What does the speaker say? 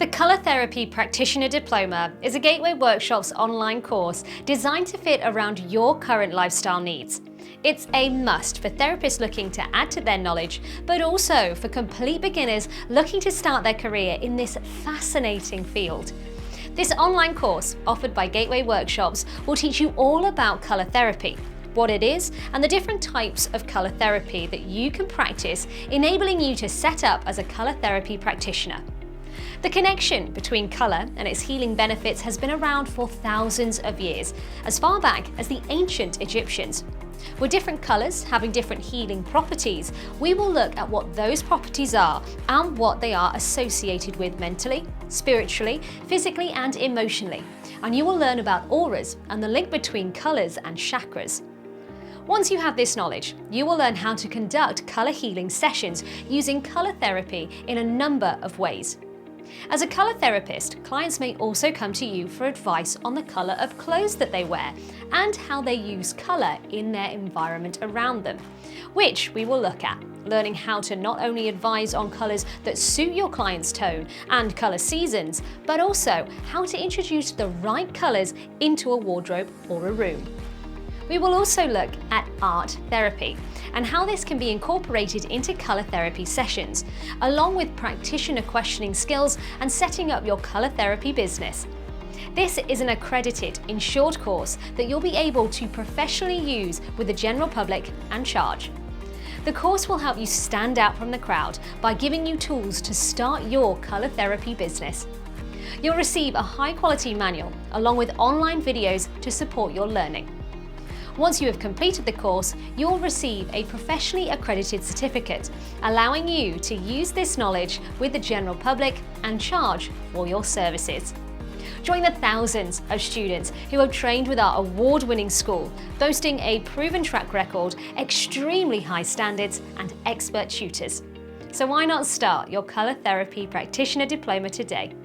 The Colour Therapy Practitioner Diploma is a Gateway Workshops online course designed to fit around your current lifestyle needs. It's a must for therapists looking to add to their knowledge, but also for complete beginners looking to start their career in this fascinating field. This online course, offered by Gateway Workshops, will teach you all about colour therapy, what it is, and the different types of colour therapy that you can practice, enabling you to set up as a colour therapy practitioner. The connection between colour and its healing benefits has been around for thousands of years, as far back as the ancient Egyptians. With different colours having different healing properties, we will look at what those properties are and what they are associated with mentally, spiritually, physically and emotionally. And you will learn about auras and the link between colours and chakras. Once you have this knowledge, you will learn how to conduct colour healing sessions using colour therapy in a number of ways. As a colour therapist, clients may also come to you for advice on the colour of clothes that they wear and how they use colour in their environment around them, which we will look at, learning how to not only advise on colours that suit your client's tone and colour seasons, but also how to introduce the right colours into a wardrobe or a room. We will also look at art therapy and how this can be incorporated into colour therapy sessions, along with practitioner questioning skills and setting up your colour therapy business. This is an accredited, insured course that you'll be able to professionally use with the general public and charge. The course will help you stand out from the crowd by giving you tools to start your colour therapy business. You'll receive a high-quality manual along with online videos to support your learning. Once you have completed the course, you'll receive a professionally accredited certificate, allowing you to use this knowledge with the general public and charge for your services. Join the thousands of students who have trained with our award-winning school, boasting a proven track record, extremely high standards, and expert tutors. So why not start your Colour Therapy Practitioner Diploma today?